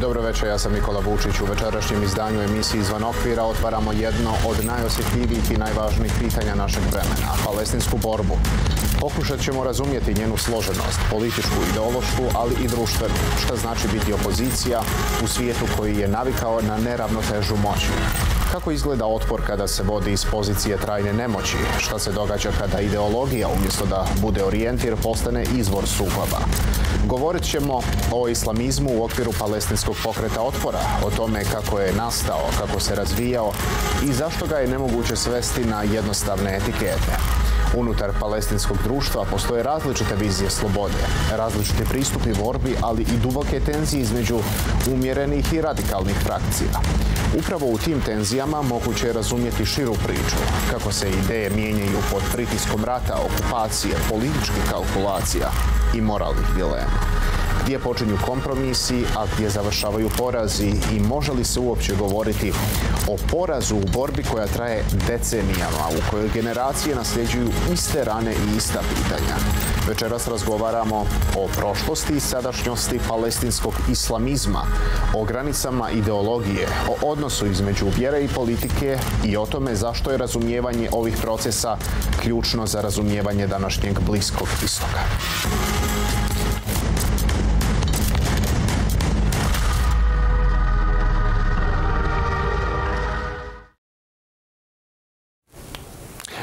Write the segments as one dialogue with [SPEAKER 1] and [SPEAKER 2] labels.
[SPEAKER 1] Dobro večer, ja sam Nikola Vučić. U večerašnjem izdanju emisiji Izvan okvira otvaramo jedno od najosjetljivijih i najvažnijih pitanja našeg vremena – palestinsku borbu. Pokušat ćemo razumjeti njenu složenost, političku, ideološku, ali i društvenu. Šta znači biti opozicija u svijetu koji je navikao na neravnotežu moći? Kako izgleda otpor kada se vodi iz pozicije trajne nemoći? Šta se događa kada ideologija, umjesto da bude orijentir, postane izvor sukoba? Govorit ćemo o islamizmu u okviru palestinskog pokreta otpora, o tome kako je nastao, kako se razvijao i zašto ga je nemoguće svesti na jednostavne etikete. Unutar palestinskog društva postoje različite vizije slobode, različiti pristupi borbi, ali i duboke tenzije između umjerenih i radikalnih frakcija. Upravo u tim tenzijama moguće je razumjeti širu priču, kako se ideje mijenjaju pod pritiskom rata, okupacije, političkih kalkulacija i moralnih dilema. Gdje počinju kompromisi, a gdje završavaju porazi i može li se uopće govoriti o porazu u borbi koja traje decenijama, u kojoj generacije nasljeđuju iste rane i ista pitanja. Večeras razgovaramo o prošlosti i sadašnjosti palestinskog islamizma, o granicama ideologije, o odnosu između vjere i politike i o tome zašto je razumijevanje ovih procesa ključno za razumijevanje današnjeg Bliskog istoka.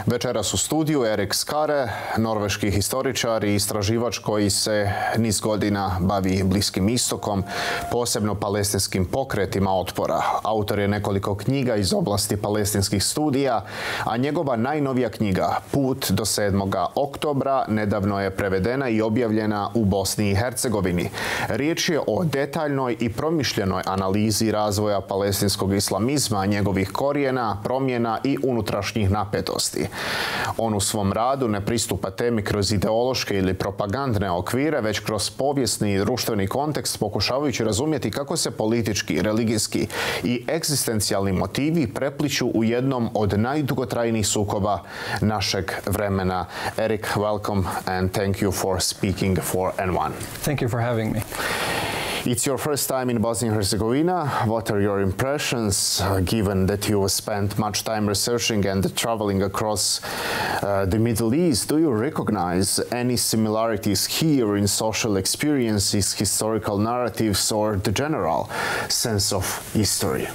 [SPEAKER 1] Večeras u studiju Skare, norveški historičar i istraživač koji se niz godina bavi Bliskim istokom, posebno palestinskim pokretima otpora. Autor je nekoliko knjiga iz oblasti palestinskih studija, a njegova najnovija knjiga, Put do 7. oktobra, nedavno je prevedena i objavljena u Bosni i Hercegovini. Riječ je o detaljnoj i promišljenoj analizi razvoja palestinskog islamizma, njegovih korijena, promjena i unutrašnjih napetosti. On u svom radu ne pristupa temi kroz ideološke ili propagandne okvire, već kroz povijesni i društveni kontekst, pokušavajući razumjeti kako se politički, religijski i egzistencijalni motivi prepliću u jednom od najdugotrajnijih sukoba našeg vremena. Erik, welcome and thank you for speaking for N1.
[SPEAKER 2] Thank you for having me.
[SPEAKER 1] It's your first time in Bosnia and Herzegovina. What are your impressions, given that you spent much time researching and traveling across the Middle East? Do you recognize any similarities here in social experiences, historical narratives, or the general sense of history?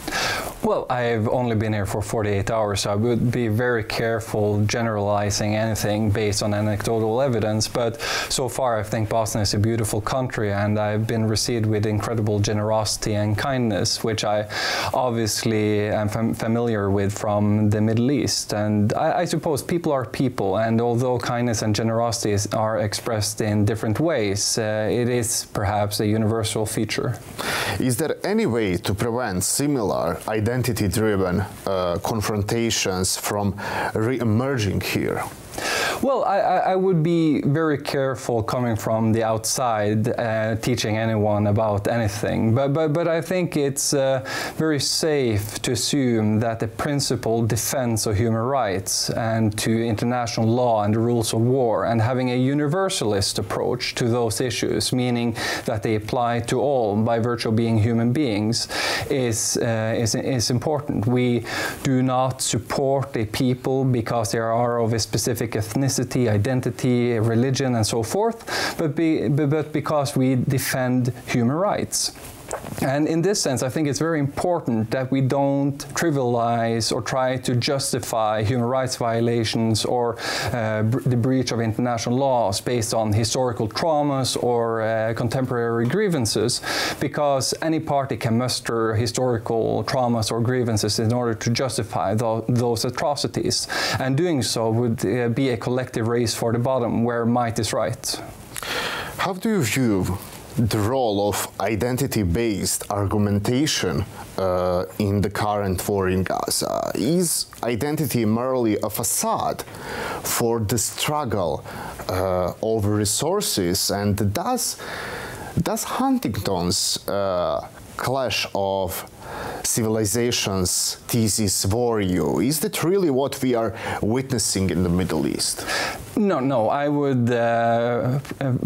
[SPEAKER 2] Well, I've only been here for 48 hours, so I would be very careful generalizing anything based on anecdotal evidence. But so far, I think Bosnia is a beautiful country, and I've been received with incredible generosity and kindness, which I obviously am familiar with from the Middle East. And I suppose people are people, and although kindness and generosity are expressed in different ways, it is perhaps a universal feature.
[SPEAKER 1] Is there any way to prevent similar identity-driven confrontations from re-emerging here?
[SPEAKER 2] Well, I would be very careful coming from the outside, teaching anyone about anything. But I think it's very safe to assume that the principled defense of human rights and to international law and the rules of war, and having a universalist approach to those issues, meaning that they apply to all by virtue of being human beings, is important. We do not support a people because they are of a specific ethnicity, identity, religion, and so forth, but because we defend human rights. And in this sense, I think it's very important that we don't trivialize or try to justify human rights violations or the breach of international laws based on historical traumas or contemporary grievances, because any party can muster historical traumas or grievances in order to justify those atrocities. And doing so would be a collective race for the bottom, where might is right.
[SPEAKER 1] How do you view the role of identity-based argumentation in the current war in Gaza? Is identity merely a facade for the struggle over resources? And does Huntington's clash of civilizations thesis worry you? Is that really what we are witnessing in the Middle East?
[SPEAKER 2] No, I would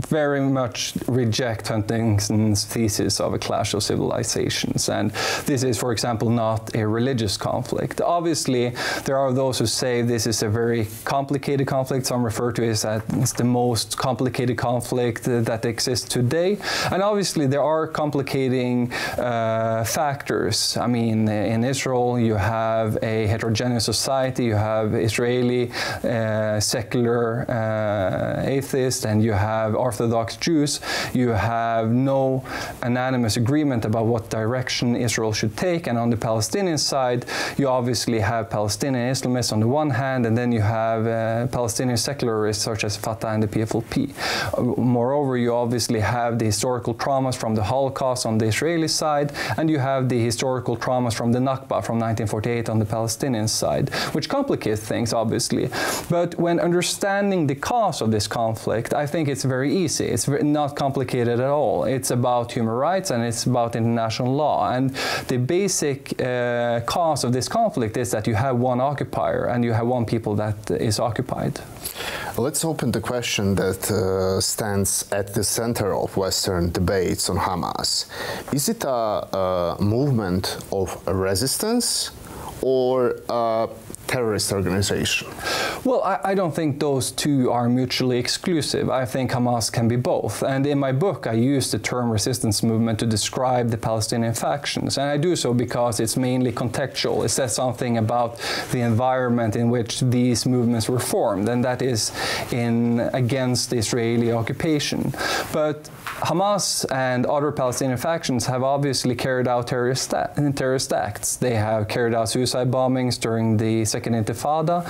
[SPEAKER 2] very much reject Huntington's thesis of a clash of civilizations. And this is, for example, not a religious conflict. Obviously, there are those who say this is a very complicated conflict. Some refer to it as the most complicated conflict that exists today. And obviously, there are complicating factors. I mean, in Israel, you have a heterogeneous society. You have Israeli secular atheists, and you have Orthodox Jews. You have no unanimous agreement about what direction Israel should take. And on the Palestinian side, you obviously have Palestinian Islamists on the one hand, and then you have Palestinian secularists such as Fatah and the PFLP. Moreover, you obviously have the historical traumas from the Holocaust on the Israeli side, and you have the historical traumas from the Nakba from 1948 on the Palestinian side, which complicates things, obviously. But when understanding the cause of this conflict, I think it's very easy. It's not complicated at all. It's about human rights and it's about international law. And the basic cause of this conflict is that you have one occupier and you have one people that is occupied.
[SPEAKER 1] Let's open the question that stands at the center of Western debates on Hamas. Is it a movement of resistance or a terrorist organization?
[SPEAKER 2] Well, I don't think those two are mutually exclusive. I think Hamas can be both. And in my book, I use the term resistance movement to describe the Palestinian factions. And I do so because it's mainly contextual. It says something about the environment in which these movements were formed, and that is against the Israeli occupation. But Hamas and other Palestinian factions have obviously carried out terrorist acts. They have carried out suicide bombings during the Second Intifada.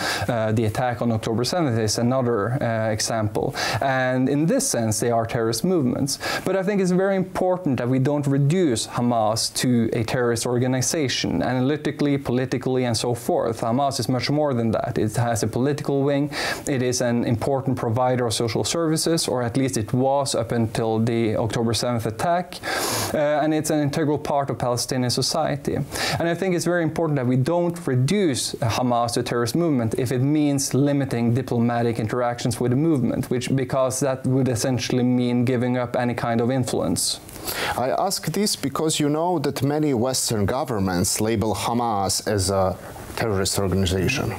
[SPEAKER 2] The attack on October 7th is another example. And in this sense, they are terrorist movements. But I think it's very important that we don't reduce Hamas to a terrorist organization, analytically, politically, and so forth. Hamas is much more than that. It has a political wing. It is an important provider of social services, or at least it was up until the October 7th attack. And it's an integral part of Palestinian society. And I think it's very important that we don't reduce Hamas to a terrorist movement if it means limiting diplomatic interactions with the movement, because that would essentially mean giving up any kind of influence.
[SPEAKER 1] I ask this because you know that many Western governments label Hamas as a terrorist organization.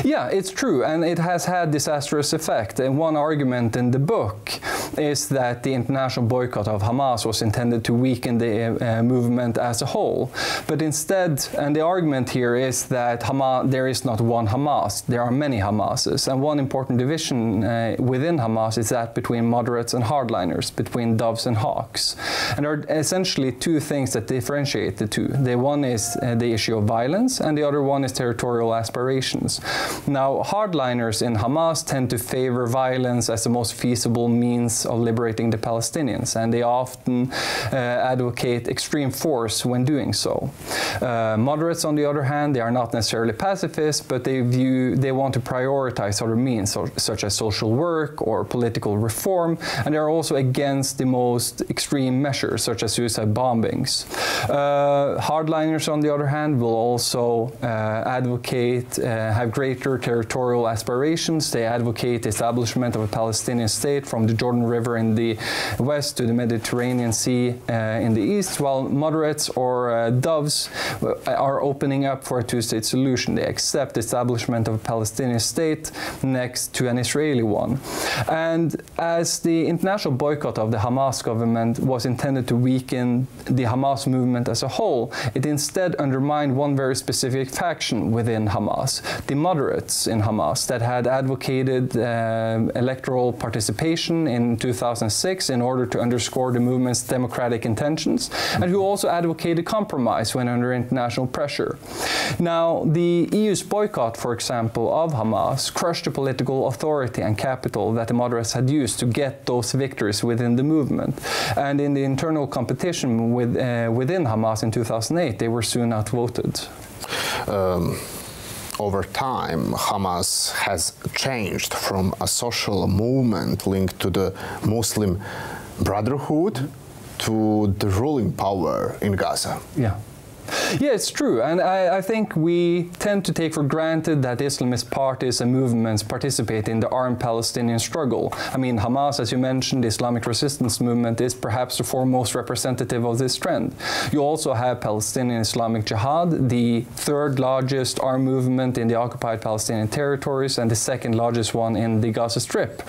[SPEAKER 2] Yeah, it's true, and it has had disastrous effect. And one argument in the book is that the international boycott of Hamas was intended to weaken the movement as a whole. But instead, and the argument here is that there is not one Hamas, there are many Hamases. And one important division within Hamas is that between moderates and hardliners, between doves and hawks. And there are essentially two things that differentiate the two. The one is the issue of violence, and the other one is territorial aspirations. Now, hardliners in Hamas tend to favor violence as the most feasible means of liberating the Palestinians, and they often advocate extreme force when doing so. Moderates, on the other hand, they are not necessarily pacifists, but they want to prioritize other means, such as social work or political reform, and they are also against the most extreme measures, such as suicide bombings. Hardliners, on the other hand, will also have greater territorial aspirations. They advocate the establishment of a Palestinian state from the Jordan River in the west to the Mediterranean Sea in the east, while moderates or doves are opening up for a two-state solution. They accept the establishment of a Palestinian state next to an Israeli one. And as the international boycott of the Hamas government was intended to weaken the Hamas movement as a whole, it instead undermined one very specific faction within Hamas, the moderates in Hamas, that had advocated electoral participation in 2006 in order to underscore the movement's democratic intentions, and who also advocated compromise when under international pressure. Now, the EU's boycott, for example, of Hamas crushed the political authority and capital that the moderates had used to get those victories within the movement. And in the internal competition within Hamas in 2008, they were soon outvoted.
[SPEAKER 1] Over time, Hamas has changed from a social movement linked to the Muslim Brotherhood to the ruling power in Gaza.
[SPEAKER 2] Yeah. Yeah, it's true. And I think we tend to take for granted that Islamist parties and movements participate in the armed Palestinian struggle. I mean, Hamas, as you mentioned, the Islamic resistance movement, is perhaps the foremost representative of this trend. You also have Palestinian Islamic Jihad, the third largest armed movement in the occupied Palestinian territories and the second largest one in the Gaza Strip.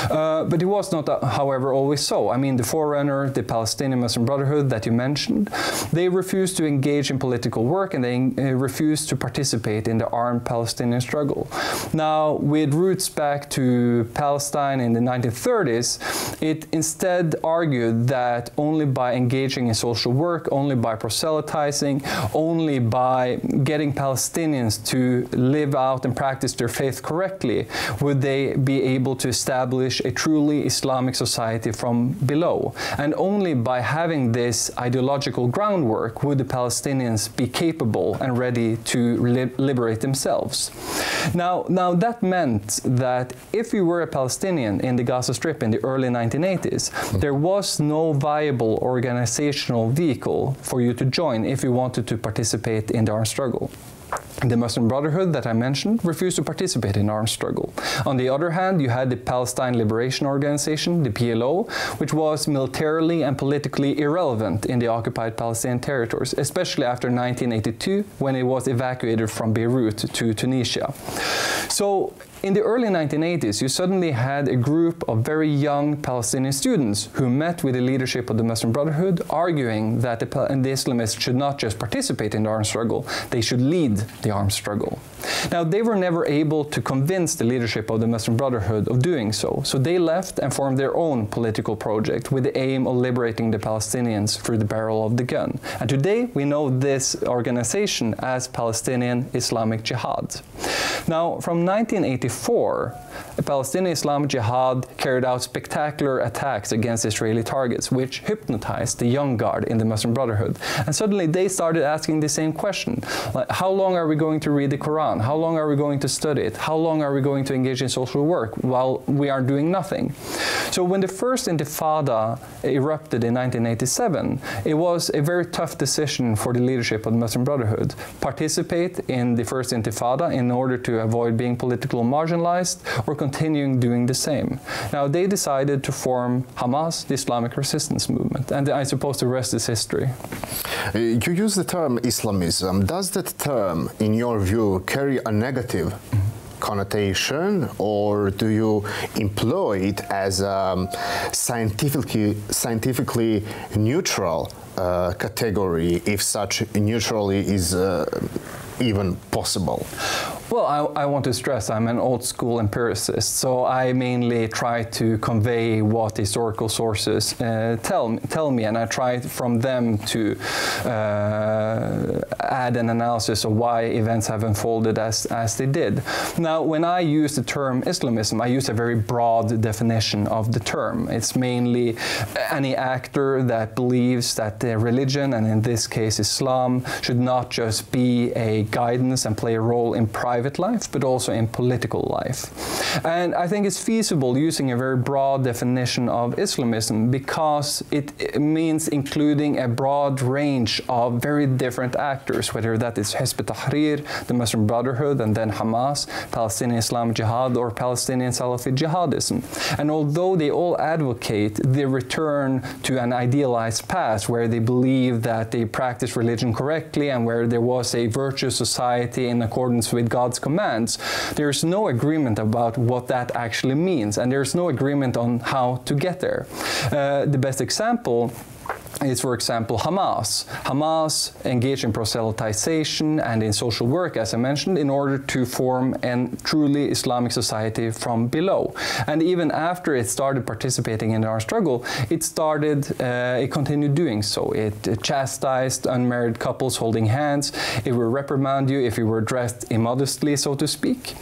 [SPEAKER 2] But it was not, however, always so. I mean, the forerunner, the Palestinian Muslim Brotherhood that you mentioned, they refused to engage in political work and they refused to participate in the armed Palestinian struggle. Now, with roots back to Palestine in the 1930s, it instead argued that only by engaging in social work, only by proselytizing, only by getting Palestinians to live out and practice their faith correctly, would they be able to establish a truly Islamic society from below. And only by having this ideological groundwork would the Palestinians be capable and ready to liberate themselves. Now that meant that if you were a Palestinian in the Gaza Strip in the early 1980s, there was no viable organizational vehicle for you to join if you wanted to participate in the armed struggle. The Muslim Brotherhood that I mentioned refused to participate in armed struggle. On the other hand, you had the Palestine Liberation Organization, the PLO, which was militarily and politically irrelevant in the occupied Palestinian territories, especially after 1982, when it was evacuated from Beirut to Tunisia. So, in the early 1980s, you suddenly had a group of very young Palestinian students who met with the leadership of the Muslim Brotherhood, arguing that the Islamists should not just participate in the armed struggle, they should lead the armed struggle. Now, they were never able to convince the leadership of the Muslim Brotherhood of doing so, so they left and formed their own political project with the aim of liberating the Palestinians through the barrel of the gun. And today, we know this organization as Palestinian Islamic Jihad. Now, from 1984, the Palestinian Islamic Jihad carried out spectacular attacks against Israeli targets, which hypnotized the young guard in the Muslim Brotherhood. And suddenly they started asking the same question, like, how long are we going to read the Quran? How long are we going to study it? How long are we going to engage in social work while we are doing nothing? So when the first Intifada erupted in 1987, it was a very tough decision for the leadership of the Muslim Brotherhood. Participate in the first Intifada in order to avoid being politically marginalized, or continuing doing the same. Now, they decided to form Hamas, the Islamic resistance movement, and I suppose the rest is history.
[SPEAKER 1] You use the term Islamism. Does that term, in your view, carry a negative connotation, or do you employ it as a scientifically neutral category, if such neutrality is even possible?
[SPEAKER 2] Well, I want to stress I'm an old school empiricist, so I mainly try to convey what historical sources tell me, and I try from them to add an analysis of why events have unfolded as they did. Now, when I use the term Islamism, I use a very broad definition of the term. It's mainly any actor that believes that the religion, and in this case Islam, should not just be a guidance and play a role in private life, but also in political life. And I think it's feasible using a very broad definition of Islamism because it means including a broad range of very different actors, whether that is Hizb ut-Tahrir, the Muslim Brotherhood, and then Hamas, Palestinian Islamic Jihad, or Palestinian Salafi jihadism. And although they all advocate the return to an idealized past where they believe that they practice religion correctly and where there was a virtuous society in accordance with God's commands, there's no agreement about what that actually means, and there's no agreement on how to get there. The best example is, for example, Hamas. Hamas engaged in proselytization and in social work, as I mentioned, in order to form a truly Islamic society from below. And even after it started participating in our struggle, it continued doing so. It chastised unmarried couples holding hands. It will reprimand you if you were dressed immodestly, so to speak.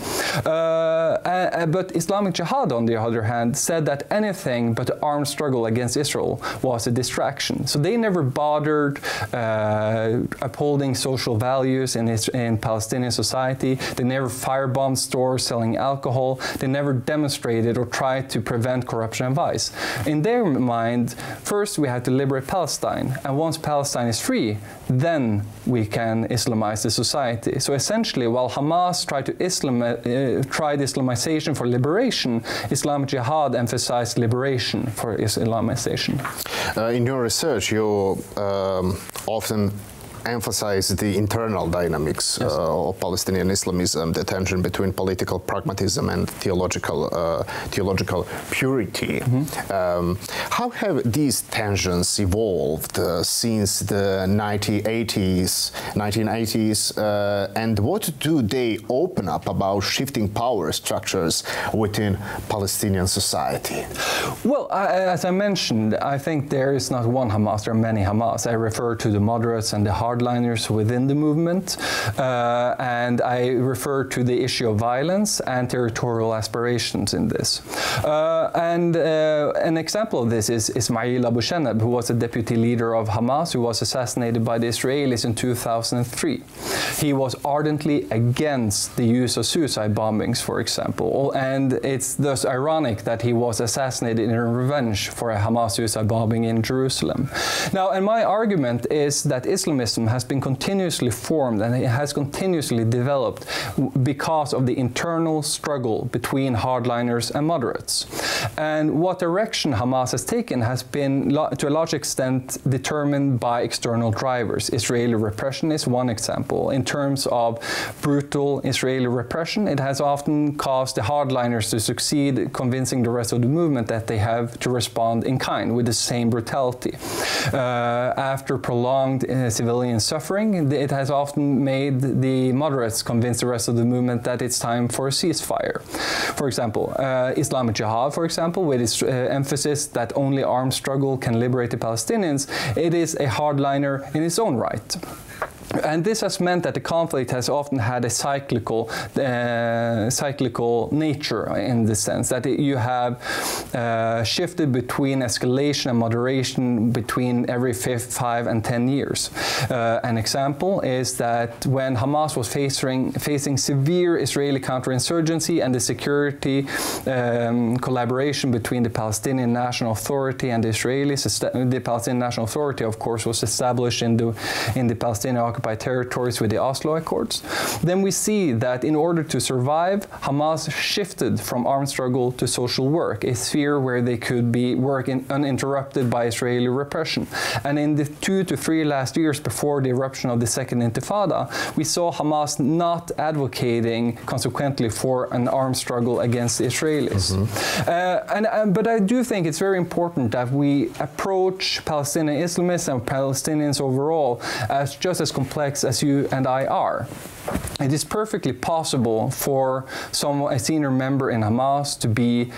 [SPEAKER 2] But Islamic Jihad, on the other hand, said that anything but the armed struggle against Israel was a distraction. liberation. So they never bothered upholding social values in Palestinian society. They never firebombed stores selling alcohol. They never demonstrated or tried to prevent corruption and vice. In their mind, first we have to liberate Palestine, and once Palestine is free, then we can Islamize the society. So essentially, while Hamas tried Islamization for liberation, Islamic Jihad emphasized liberation for Islamization.
[SPEAKER 1] In your research, you often emphasize the internal dynamics of Palestinian Islamism, the tension between political pragmatism and theological purity. How have these tensions evolved since the 1980s, and what do they open up about shifting power structures within Palestinian society?
[SPEAKER 2] Well, as I mentioned, I think there is not one Hamas, there are many Hamas. I refer to the moderates and the hardliners within the movement, and I refer to the issue of violence and territorial aspirations in this. An example of this is Ismail Abu Shanab, who was a deputy leader of Hamas, who was assassinated by the Israelis in 2003. He was ardently against the use of suicide bombings, for example, and it's thus ironic that he was assassinated in revenge for a Hamas suicide bombing in Jerusalem. Now, and my argument is that Islamism has been continuously formed and it has continuously developed because of the internal struggle between hardliners and moderates. And what direction Hamas has taken has been, to a large extent, determined by external drivers. Israeli repression is one example. In terms of brutal Israeli repression, it has often caused the hardliners to succeed convincing the rest of the movement that they have to respond in kind with the same brutality. After prolonged civilian suffering, it has often made the moderates convince the rest of the movement that it's time for a ceasefire. For example, Islamic Jihad, for example, with its emphasis that only armed struggle can liberate the Palestinians, it is a hardliner in its own right. And this has meant that the conflict has often had a cyclical nature, in the sense that you have shifted between escalation and moderation between every 5 and 10 years. An example is that when Hamas was facing severe Israeli counterinsurgency and the security collaboration between the Palestinian National Authority and the Israelis, the Palestinian National Authority, of course, was established in the Palestinian occupied territories with the Oslo Accords, then we see that in order to survive, Hamas shifted from armed struggle to social work, a sphere where they could be working uninterrupted by Israeli repression. And in the 2 to 3 last years before the eruption of the Second Intifada, we saw Hamas not advocating consequently for an armed struggle against the Israelis. But I do think it's very important that we approach Palestinian Islamists and Palestinians overall as just as complex as you and I are. It is perfectly possible for a senior member in Hamas to be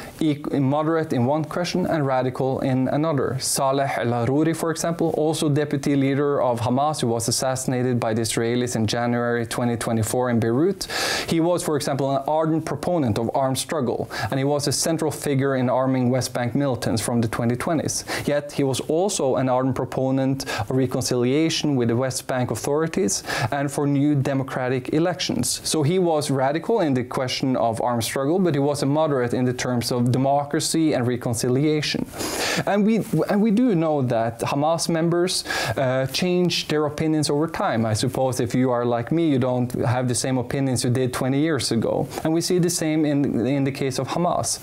[SPEAKER 2] moderate in one question and radical in another. Saleh al-Aruri, for example, also deputy leader of Hamas, who was assassinated by the Israelis in January 2024 in Beirut. He was, for example, an ardent proponent of armed struggle, and he was a central figure in arming West Bank militants from the 2020s. Yet he was also an ardent proponent of reconciliation with the West Bank authorities and for new democratic elections. So he was radical in the question of armed struggle, but he was a moderate in the terms of democracy and reconciliation. And we do know that Hamas members change their opinions over time. I suppose if you are like me, you don't have the same opinions you did 20 years ago. And we see the same in the case of Hamas.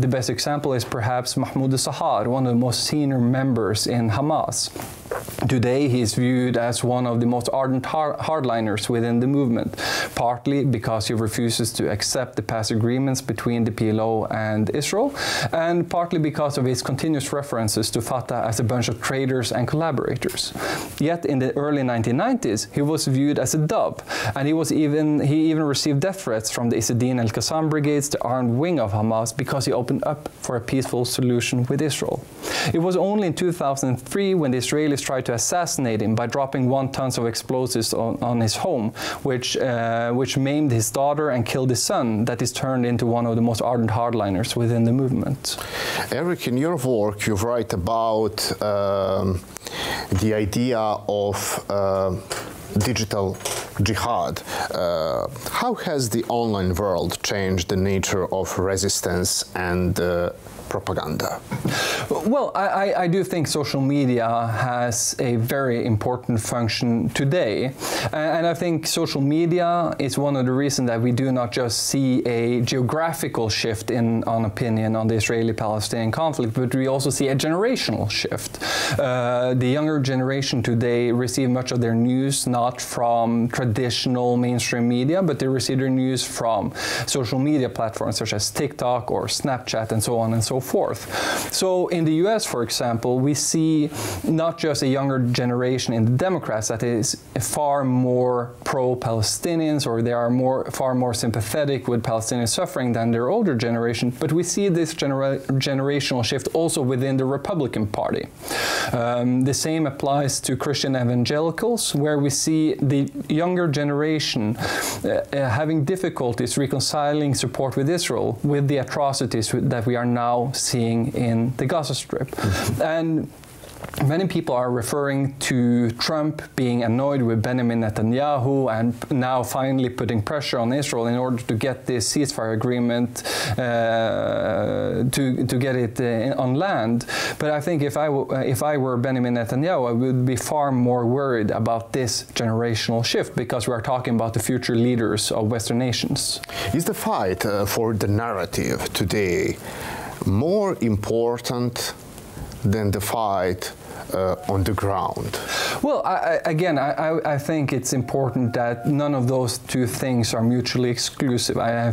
[SPEAKER 2] The best example is perhaps Mahmoud al-Sahar, one of the most senior members in Hamas. Today, he is viewed as one of the most ardent hardliners within the movement, partly because he refuses to accept the past agreements between the PLO and Israel, and partly because of his continuous references to Fatah as a bunch of traitors and collaborators. Yet, in the early 1990s, he was viewed as a dove, and he even received death threats from the Izzedine al-Qassam brigades, the armed wing of Hamas, because he opened up for a peaceful solution with Israel. It was only in 2003 when the Israelis tried to assassinate him by dropping 1 ton of explosives on his home, which maimed his daughter and killed his son, that is turned into one of the most ardent hardliners within the movement.
[SPEAKER 1] Eric, in your work, you write about the idea of digital jihad. How has the online world changed the nature of resistance and propaganda?
[SPEAKER 2] Well, I do think social media has a very important function today. And I think social media is one of the reasons that we do not just see a geographical shift on opinion on the Israeli-Palestinian conflict, but we also see a generational shift. The younger generation today receive much of their news not from traditional mainstream media, but they receive their news from social media platforms such as TikTok or Snapchat and so on and so forth. So in the US, for example, we see not just a younger generation in the Democrats that is far more pro-Palestinians, or they are far more sympathetic with Palestinian suffering than their older generation, but we see this generational shift also within the Republican Party. The same applies to Christian evangelicals, where we see the younger generation having difficulties reconciling support with Israel with the atrocities that we are now seeing in the Gaza Strip. And many people are referring to Trump being annoyed with Benjamin Netanyahu and now finally putting pressure on Israel in order to get this ceasefire agreement to get it on land. But I think if I were Benjamin Netanyahu, I would be far more worried about this generational shift, because we are talking about the future leaders of Western nations.
[SPEAKER 1] Is the fight for the narrative today more important than the fight on the ground?
[SPEAKER 2] Well, I think it's important that none of those two things are mutually exclusive. I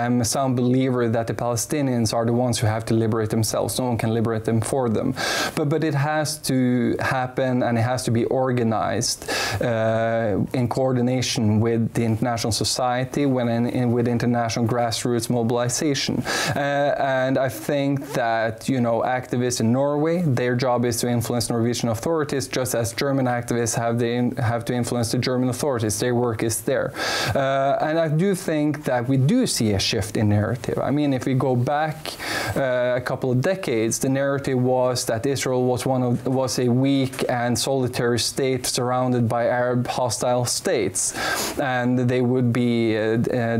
[SPEAKER 2] am a sound believer that the Palestinians are the ones who have to liberate themselves. No one can liberate them for them. But it has to happen, and it has to be organized in coordination with the international society, with international grassroots mobilization. And I think that, activists in Norway, their job is to influence Norwegian authorities, just as German activists have to influence the German authorities. Their work is there. And I do think that we do see a shift in narrative. I mean, if we go back a couple of decades, the narrative was that Israel was a weak and solitary state surrounded by Arab hostile states, and they would be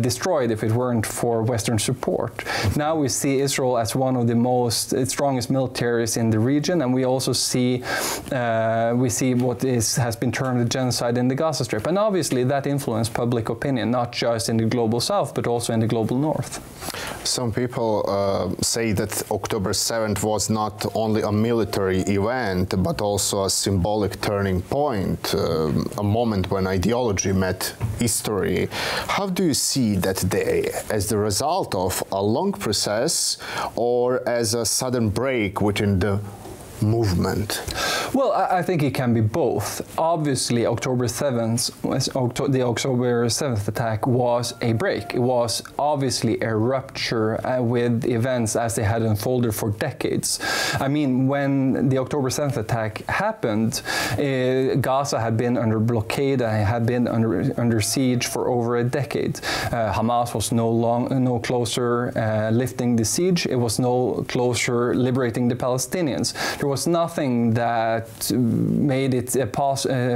[SPEAKER 2] destroyed if it weren't for Western support. Now we see Israel as one of the strongest militaries in the region, and we also see what has been termed a genocide in the Gaza Strip, and obviously that influenced public opinion, not just in the global south, but also in the global north.
[SPEAKER 1] Some people say that October 7th was not only a military event, but also a symbolic turning point, a moment when ideology met history. How do you see that day? As the result of a long process, or as a sudden break within the movement?
[SPEAKER 2] Well, I think it can be both. Obviously, the October 7th attack was a break. It was obviously a rupture with events as they had unfolded for decades. I mean, when the October 7th attack happened, Gaza had been under blockade and had been under siege for over a decade. Hamas was no closer lifting the siege. It was no closer liberating the Palestinians. There was nothing that made it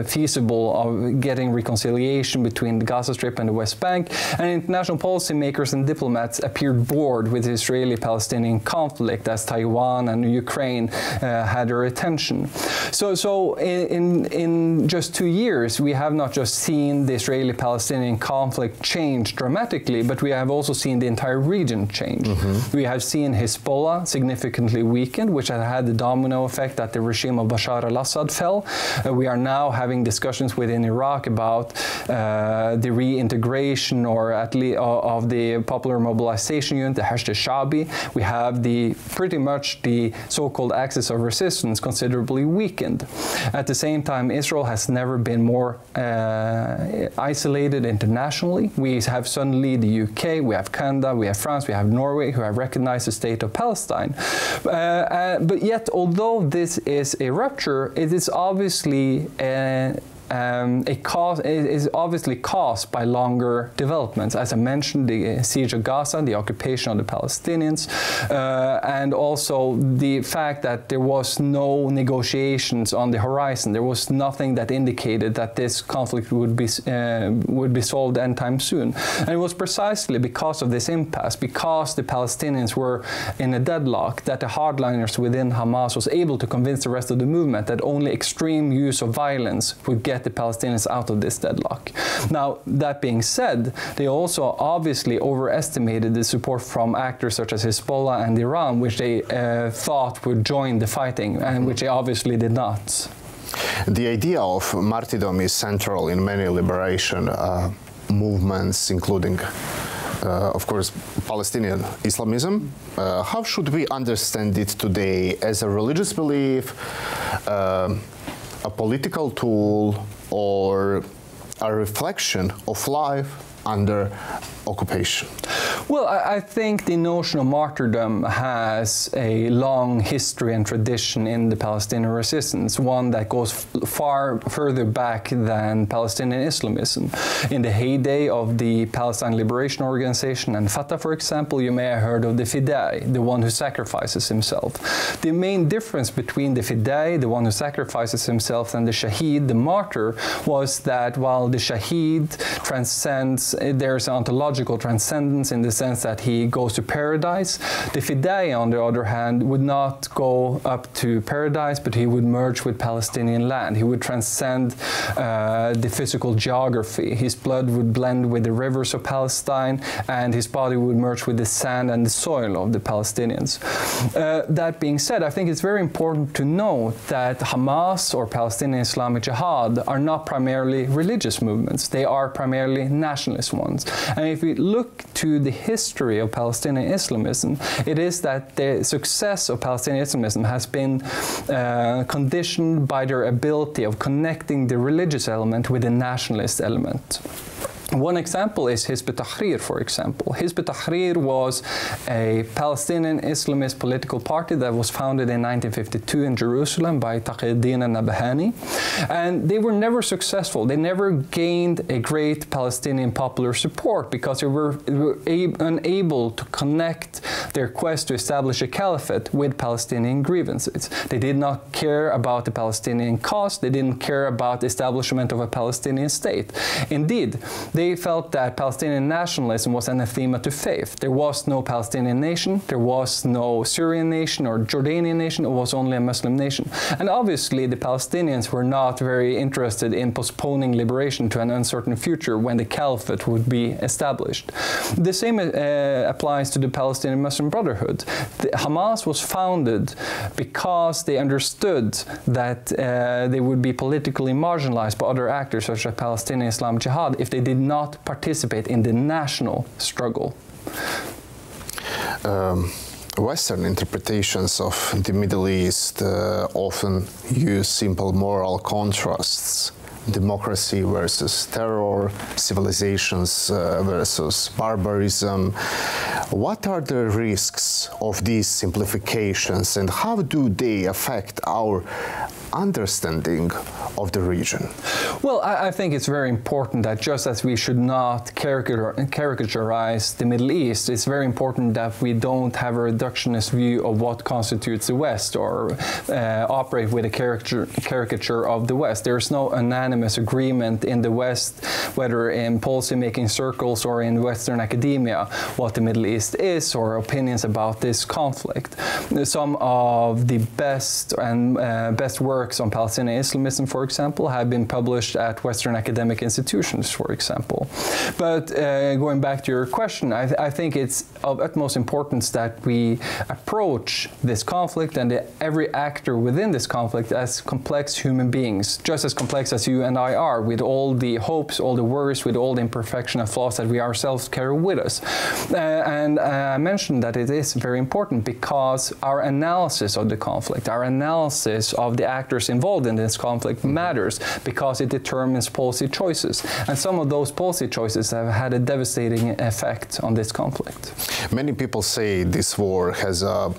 [SPEAKER 2] feasible of getting reconciliation between the Gaza Strip and the West Bank, and international policymakers and diplomats appeared bored with the Israeli-Palestinian conflict as Taiwan and Ukraine had their attention. So in just 2 years, we have not just seen the Israeli-Palestinian conflict change dramatically, but we have also seen the entire region change. Mm-hmm. We have seen Hezbollah significantly weakened, which had the domino effect that the regime of Bashar al-Assad fell. We are now having discussions within Iraq about the reintegration, or at least of the Popular Mobilization Unit, the Hashd al-Sha'bi. We have pretty much the so-called axis of resistance considerably weakened. At the same time, Israel has never been more isolated internationally. We have suddenly the UK, we have Canada, we have France, we have Norway, who have recognized the state of Palestine. But yet, although although this is a rupture, it is obviously is obviously caused by longer developments. As I mentioned, the siege of Gaza, the occupation of the Palestinians, and also the fact that there was no negotiations on the horizon. There was nothing that indicated that this conflict would be solved anytime soon. And it was precisely because of this impasse, because the Palestinians were in a deadlock, that the hardliners within Hamas was able to convince the rest of the movement that only extreme use of violence would get the Palestinians out of this deadlock. Now, that being said, they also obviously overestimated the support from actors such as Hezbollah and Iran, which they thought would join the fighting, and which they obviously did not.
[SPEAKER 1] The idea of martyrdom is central in many liberation movements, including of course, Palestinian Islamism. How should we understand it today? As a religious belief, a political tool, or a reflection of life under occupation?
[SPEAKER 2] Well, I think the notion of martyrdom has a long history and tradition in the Palestinian resistance, one that goes far further back than Palestinian Islamism. In the heyday of the Palestine Liberation Organization and Fatah, for example, you may have heard of the Fidai, the one who sacrifices himself. The main difference between the Fidai, the one who sacrifices himself, and the Shaheed, the martyr, was that while the Shaheed transcends, there's ontological transcendence in the sense that he goes to paradise. The Fidai, on the other hand, would not go up to paradise, but he would merge with Palestinian land. He would transcend the physical geography. His blood would blend with the rivers of Palestine, and his body would merge with the sand and the soil of the Palestinians. That being said, I think it's very important to note that Hamas or Palestinian Islamic Jihad are not primarily religious movements. They are primarily nationalist ones. And if we look to the history of Palestinian Islamism, it is that the success of Palestinian Islamism has been conditioned by their ability of connecting the religious element with the nationalist element. One example is Hizb ut-Tahrir, for example. Hizb ut-Tahrir was a Palestinian Islamist political party that was founded in 1952 in Jerusalem by Taqiyuddin al-Nabhani. And they were never successful. They never gained a great Palestinian popular support because they were unable to connect their quest to establish a caliphate with Palestinian grievances. They did not care about the Palestinian cause. They didn't care about the establishment of a Palestinian state. Indeed, they felt that Palestinian nationalism was anathema to faith. There was no Palestinian nation, there was no Syrian nation or Jordanian nation, it was only a Muslim nation. And obviously the Palestinians were not very interested in postponing liberation to an uncertain future when the caliphate would be established. The same applies to the Palestinian Muslim Brotherhood. Hamas was founded because they understood that they would be politically marginalized by other actors such as Palestinian Islamic Jihad if they did not participate in the national struggle.
[SPEAKER 1] Western interpretations of the Middle East often use simple moral contrasts. Democracy versus terror, civilizations versus barbarism. What are the risks of these simplifications, and how do they affect our understanding of the region?
[SPEAKER 2] Well, I think it's very important that just as we should not caricaturize the Middle East, it's very important that we don't have a reductionist view of what constitutes the West or operate with a caricature of the West. There's no unanimous agreement in the West, whether in policy-making circles or in Western academia, what the Middle East is or opinions about this conflict. Some of the best works on Palestinian Islamism, for example, have been published at Western academic institutions, for example. But going back to your question, I think it's of utmost importance that we approach this conflict and every actor within this conflict as complex human beings, just as complex as you and I are, with all the hopes, all the worries, with all the imperfection and flaws that we ourselves carry with us. And I mentioned that it is very important because our analysis of the conflict, our analysis of the actors involved in this conflict matters because it determines policy choices. And some of those policy choices have had a devastating effect on this conflict.
[SPEAKER 1] Many people say this war has a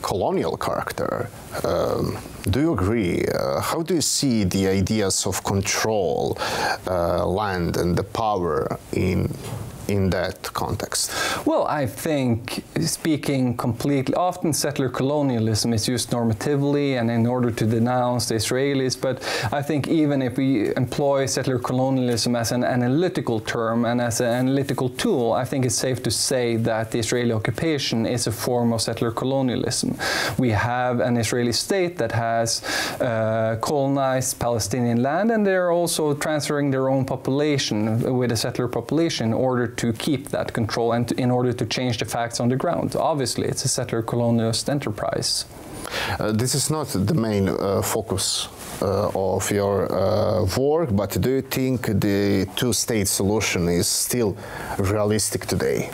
[SPEAKER 1] colonial character. Do you agree? How do you see the ideas of control, land and the power in that context?
[SPEAKER 2] Well, I think, speaking completely, often settler colonialism is used normatively and in order to denounce the Israelis, but I think even if we employ settler colonialism as an analytical term and as an analytical tool, I think it's safe to say that the Israeli occupation is a form of settler colonialism. We have an Israeli state that has colonized Palestinian land, and they're also transferring their own population with a settler population in order to keep that control and in order to change the facts on the ground. Obviously, it's a settler colonialist enterprise.
[SPEAKER 1] This is not the main focus of your work, but do you think the two-state solution is still realistic today?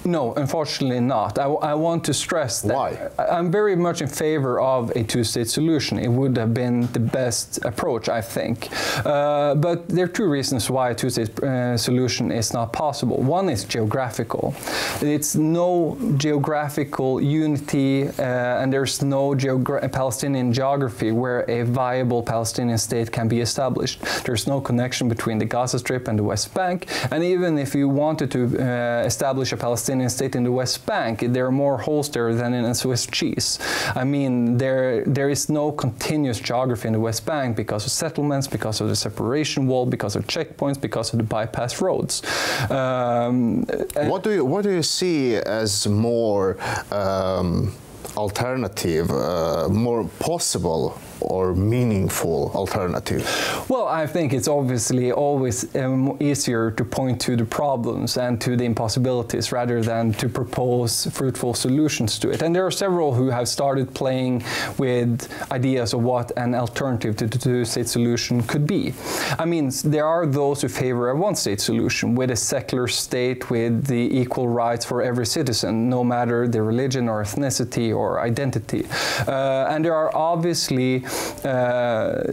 [SPEAKER 2] No, unfortunately not. I want to stress that.
[SPEAKER 1] Why?
[SPEAKER 2] I'm very much in favor of a two-state solution. It would have been the best approach, I think. But there are two reasons why a two-state solution is not possible. One is geographical. It's no geographical unity and there's no Palestinian geography where a viable Palestinian state can be established. There's no connection between the Gaza Strip and the West Bank, and even if you wanted to establish a Palestinian state in the West Bank, there are more holes there than in a Swiss cheese. I mean, there is no continuous geography in the West Bank because of settlements, because of the separation wall, because of checkpoints, because of the bypass roads.
[SPEAKER 1] What do you see as more alternative, more possible or meaningful alternative?
[SPEAKER 2] Well, I think it's obviously always easier to point to the problems and to the impossibilities rather than to propose fruitful solutions to it. And there are several who have started playing with ideas of what an alternative to the two-state solution could be. I mean, there are those who favor a one-state solution with a secular state with the equal rights for every citizen, no matter their religion or ethnicity or identity. And there are obviously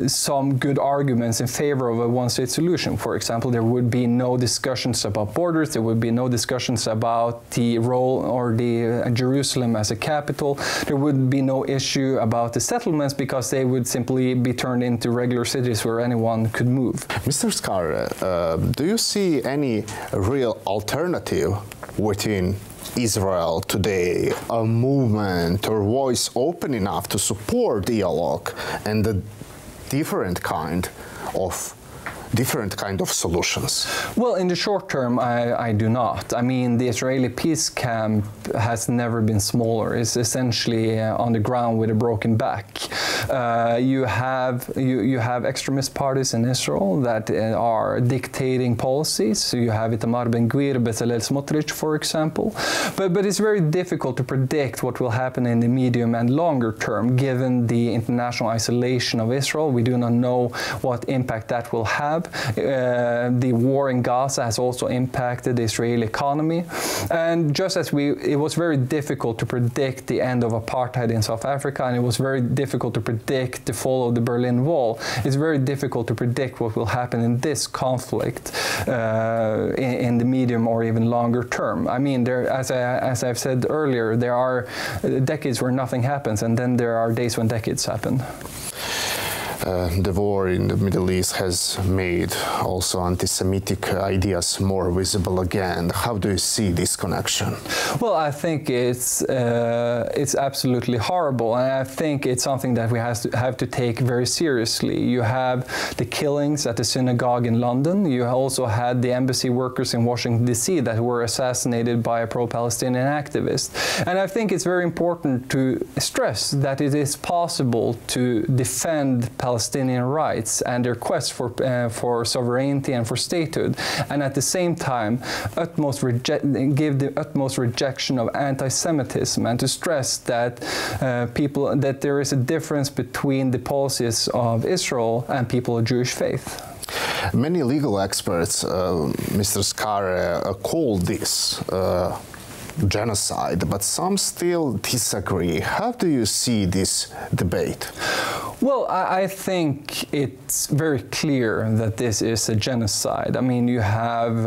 [SPEAKER 2] some good arguments in favor of a one-state solution. For example, there would be no discussions about borders, there would be no discussions about the role or the Jerusalem as a capital, there would be no issue about the settlements because they would simply be turned into regular cities where anyone could move.
[SPEAKER 1] Mr. Skare, do you see any real alternative within Israel today, a movement or voice open enough to support dialogue and a different kind of solutions?
[SPEAKER 2] Well, in the short term, I do not. I mean, the Israeli peace camp has never been smaller. It's essentially on the ground with a broken back. You have extremist parties in Israel that are dictating policies. So you have Itamar Ben-Gvir, Bezalel Smotrich, for example. But it's very difficult to predict what will happen in the medium and longer term, given the international isolation of Israel. We do not know what impact that will have. The war in Gaza has also impacted the Israeli economy. And just as it was very difficult to predict the end of apartheid in South Africa, and it was very difficult to predict the fall of the Berlin Wall, it's very difficult to predict what will happen in this conflict in the medium or even longer term. I mean, as I've said earlier, there are decades where nothing happens, and then there are days when decades happen.
[SPEAKER 1] The war in the Middle East has made also anti-Semitic ideas more visible again. How do you see this connection?
[SPEAKER 2] Well, I think it's absolutely horrible, and I think it's something that we have to take very seriously. You have the killings at the synagogue in London. You also had the embassy workers in Washington, D.C. that were assassinated by a pro-Palestinian activist. And I think it's very important to stress that it is possible to defend Palestinian rights and their quest for sovereignty and for statehood, and at the same time give the utmost rejection of anti-Semitism, and to stress that that there is a difference between the policies of Israel and people of Jewish faith.
[SPEAKER 1] Many legal experts, Mr. Skare, call this genocide, but some still disagree. How do you see this debate?
[SPEAKER 2] Well, I think it's very clear that this is a genocide. I mean, you have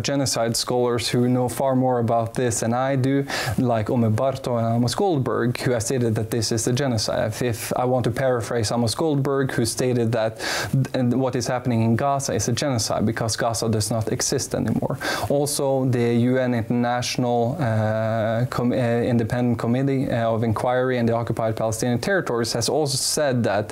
[SPEAKER 2] genocide scholars who know far more about this than I do, like Omer Barto and Amos Goldberg, who have stated that this is a genocide. If I want to paraphrase Amos Goldberg, who stated that what is happening in Gaza is a genocide because Gaza does not exist anymore. Also, the UN International Independent Committee of Inquiry in the occupied Palestinian territories has also said that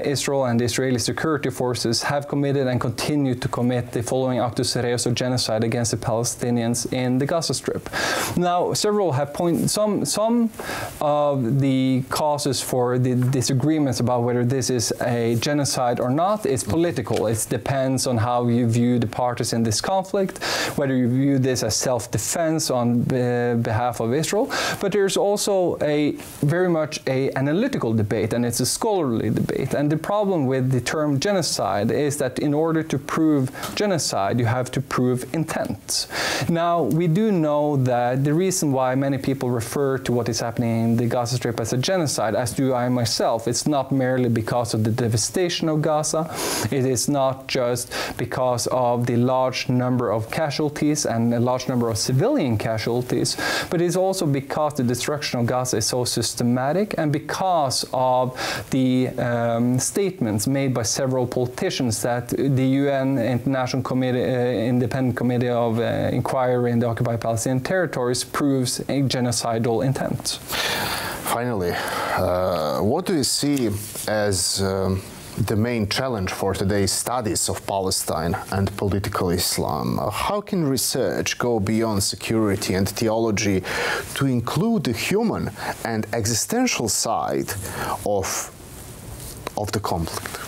[SPEAKER 2] Israel and the Israeli security forces have committed and continue to commit the following actus reus of genocide against the Palestinians in the Gaza Strip. Now, several have pointed, some of the causes for the disagreements about whether this is a genocide or not is political. It depends on how you view the parties in this conflict, whether you view this as self-defense on behalf of Israel, but there's also very much an analytical debate, and it's a scholarly debate. And the problem with the term genocide is that in order to prove genocide, you have to prove intent. Now, we do know that the reason why many people refer to what is happening in the Gaza Strip as a genocide, as do I myself, it's not merely because of the devastation of Gaza. It is not just because of the large number of casualties and a large number of civilian casualties, but it's also because the destruction of Gaza is so systematic and because of the statements made by several politicians that the UN International Independent Committee of Inquiry in the occupied Palestinian territories proves a genocidal intent.
[SPEAKER 1] Finally, what do you see as the main challenge for today's studies of Palestine and political Islam? How can research go beyond security and theology to include the human and existential side of the conflict?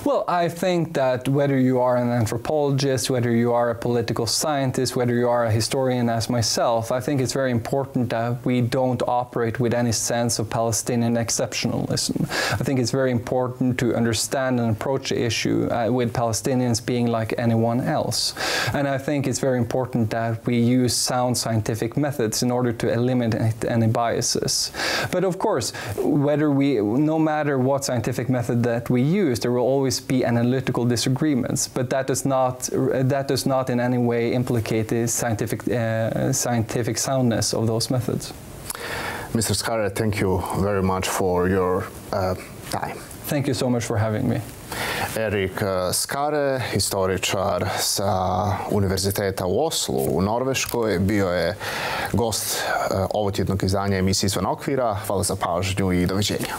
[SPEAKER 2] Well, I think that whether you are an anthropologist, whether you are a political scientist, whether you are a historian as myself, I think it's very important that we don't operate with any sense of Palestinian exceptionalism. I think it's very important to understand and approach the issue with Palestinians being like anyone else. And I think it's very important that we use sound scientific methods in order to eliminate any biases. But of course, no matter what scientific method that we use, there will always be analytical disagreements, but that does not in any way implicate the scientific soundness of those methods.
[SPEAKER 1] Mr. Skare, thank you very much for your time.
[SPEAKER 2] Thank you so much for having me.
[SPEAKER 1] Erik Skare, historičar sa Univerziteta u Oslu u Norveškoj, bio je gost ovotjednog izdanja emisije Izvan okvira. Hvala za pažnju i doviđenja.